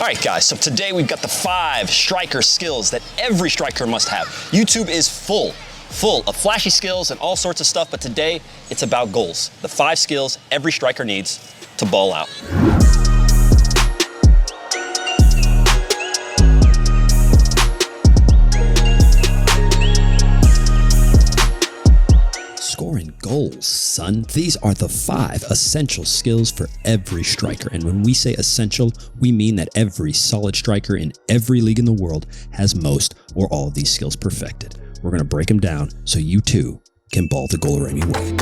All right, guys, so today we've got the 5 striker skills that every striker must have. YouTube is full of flashy skills and all sorts of stuff, but today it's about goals. The 5 skills every striker needs to ball out. Scoring goals, son. These are the 5 essential skills for every striker. And when we say essential, we mean that every solid striker in every league in the world has most or all of these skills perfected. We're going to break them down so you too can ball the Goal-A-Rami way.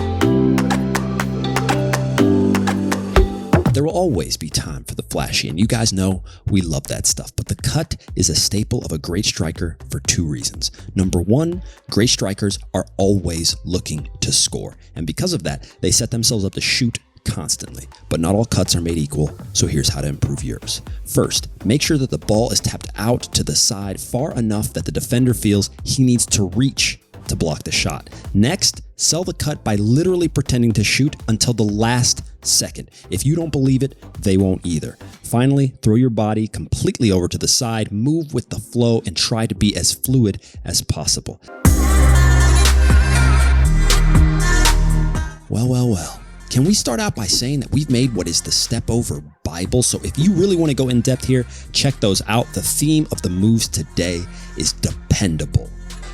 There will always be time for the flashy, and you guys know we love that stuff, but the cut is a staple of a great striker for 2 reasons. Number 1, great strikers are always looking to score, and because of that, they set themselves up to shoot constantly. But not all cuts are made equal, so here's how to improve yours. First, make sure that the ball is tapped out to the side far enough that the defender feels he needs to reach to block the shot. Next, sell the cut by literally pretending to shoot until the last second. If you don't believe it, they won't either. Finally, throw your body completely over to the side, move with the flow, and try to be as fluid as possible. Well. Can we start out by saying that we've made what is the Step Over Bible? So if you really want to go in depth here, check those out. The theme of the moves today is dependable.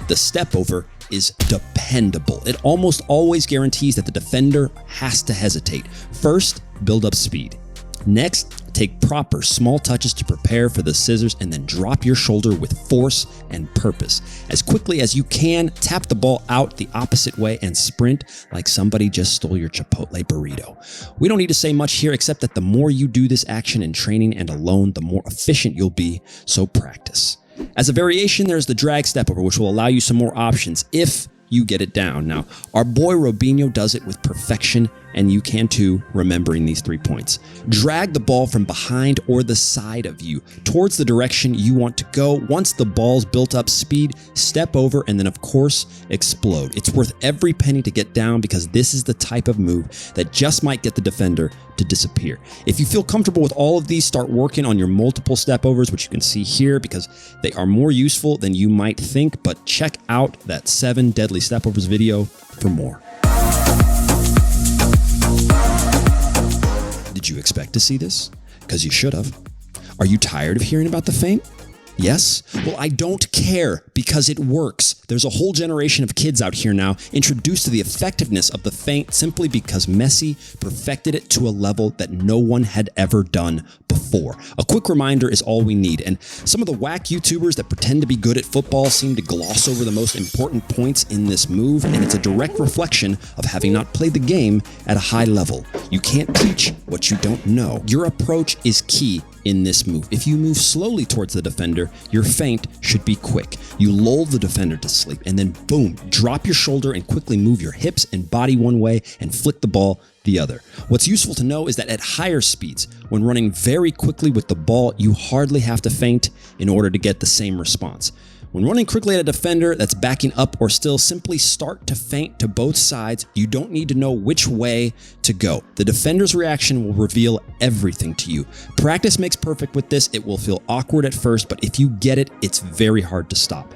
The step over is dependable. It almost always guarantees that the defender has to hesitate. First, build up speed. Next, take proper small touches to prepare for the scissors and then drop your shoulder with force and purpose. As quickly as you can, tap the ball out the opposite way and sprint like somebody just stole your Chipotle burrito. We don't need to say much here except that the more you do this action in training and alone, the more efficient you'll be, so practice. As a variation, there's the drag step over, which will allow you some more options if you get it down. Now, our boy Robinho does it with perfection, and you can too, remembering these 3 points. Drag the ball from behind or the side of you towards the direction you want to go. Once the ball's built up speed, step over and then of course explode. It's worth every penny to get down because this is the type of move that just might get the defender to disappear. If you feel comfortable with all of these, start working on your multiple step overs, which you can see here because they are more useful than you might think, but check out that 7 deadly step overs video for more. Did you expect to see this? Because you should have. Are you tired of hearing about the feint? Yes? Well, I don't care because it works. There's a whole generation of kids out here now introduced to the effectiveness of the feint simply because Messi perfected it to a level that no one had ever done before. A quick reminder is all we need, and some of the whack YouTubers that pretend to be good at football seem to gloss over the most important points in this move, and it's a direct reflection of having not played the game at a high level. You can't teach what you don't know. Your approach is key in this move. If you move slowly towards the defender, your feint should be quick. You lull the defender to sleep and then boom, drop your shoulder and quickly move your hips and body one way and flick the ball the other. What's useful to know is that at higher speeds, when running very quickly with the ball, you hardly have to feint in order to get the same response. When running quickly at a defender that's backing up or still, simply start to feint to both sides. You don't need to know which way to go. The defender's reaction will reveal everything to you. Practice makes perfect with this. It will feel awkward at first, but if you get it, it's very hard to stop.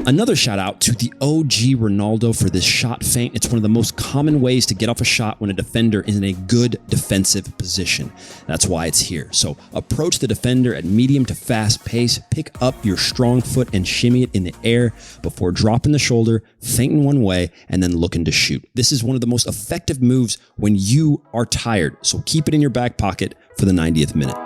Another shout out to the OG Ronaldo for this shot feint. It's one of the most common ways to get off a shot when a defender is in a good defensive position. That's why it's here. So approach the defender at medium to fast pace, pick up your strong foot and shimmy it in the air before dropping the shoulder, feinting one way, and then looking to shoot. This is one of the most effective moves when you are tired. So keep it in your back pocket for the 90th minute.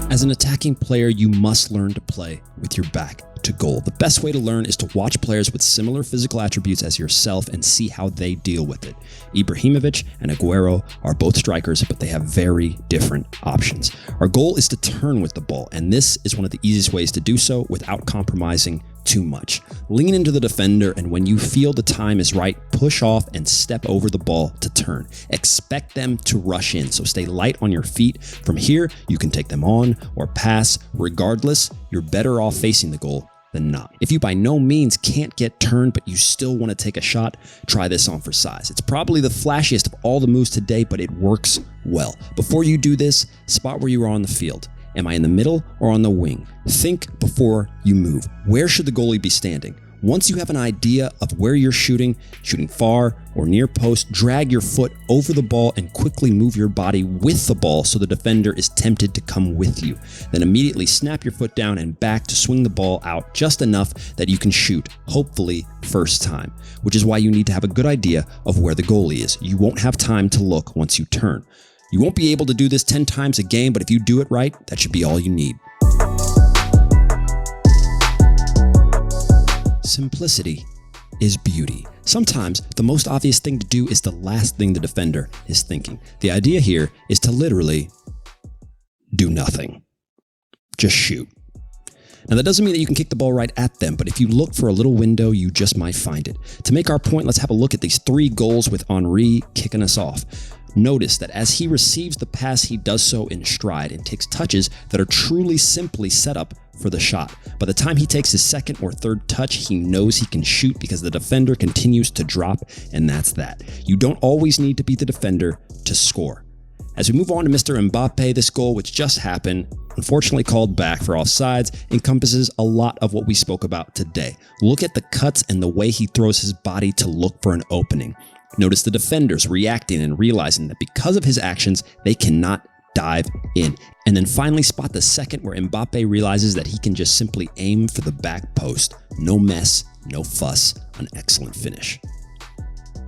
As an attacking player, you must learn to play with your back to goal. The best way to learn is to watch players with similar physical attributes as yourself and see how they deal with it. Ibrahimovic and Aguero are both strikers, but they have very different options. Our goal is to turn with the ball, and this is one of the easiest ways to do so without compromising too much. Lean into the defender, and when you feel the time is right, push off and step over the ball to turn. Expect them to rush in, so stay light on your feet. From here, you can take them on or pass. Regardless, you're better off facing the goal than not. If you by no means can't get turned, but you still want to take a shot, try this on for size. It's probably the flashiest of all the moves today, but it works well. Before you do this, spot where you are on the field. Am I in the middle or on the wing? Think before you move. Where should the goalie be standing? Once you have an idea of where you're shooting far or near post, drag your foot over the ball and quickly move your body with the ball so the defender is tempted to come with you. Then immediately snap your foot down and back to swing the ball out just enough that you can shoot, hopefully first time, which is why you need to have a good idea of where the goalie is. You won't have time to look once you turn. You won't be able to do this 10 times a game, but if you do it right, that should be all you need. Simplicity is beauty. Sometimes the most obvious thing to do is the last thing the defender is thinking. The idea here is to literally do nothing. Just shoot. Now that doesn't mean that you can kick the ball right at them, but if you look for a little window, you just might find it. To make our point, let's have a look at these 3 goals with Henry kicking us off. Notice that as he receives the pass, he does so in stride and takes touches that are truly simply set up for the shot. By the time he takes his second or third touch, he knows he can shoot because the defender continues to drop, and that's that. You don't always need to be the defender to score. As we move on to Mr. Mbappe, this goal, which just happened, unfortunately called back for offsides, encompasses a lot of what we spoke about today. Look at the cuts and the way he throws his body to look for an opening. Notice the defenders reacting and realizing that because of his actions, they cannot dive in. And then finally spot the second where Mbappe realizes that he can just simply aim for the back post. No mess, no fuss, an excellent finish.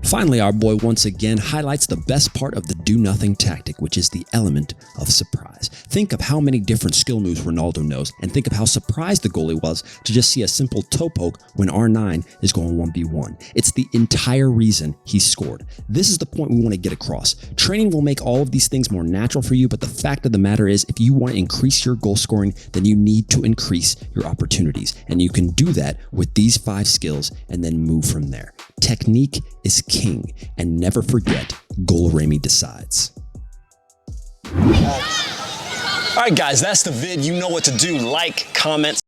Finally, our boy once again highlights the best part of the do-nothing tactic, which is the element of surprise. Think of how many different skill moves Ronaldo knows, and think of how surprised the goalie was to just see a simple toe poke when R9 is going 1v1. It's the entire reason he scored. This is the point we want to get across. Training will make all of these things more natural for you, but the fact of the matter is, if you want to increase your goal scoring, then you need to increase your opportunities. And you can do that with these 5 skills and then move from there. Technique is king, and never forget, Goal-Ramy decides. All right, guys, that's the vid. You know what to do. Like, comment,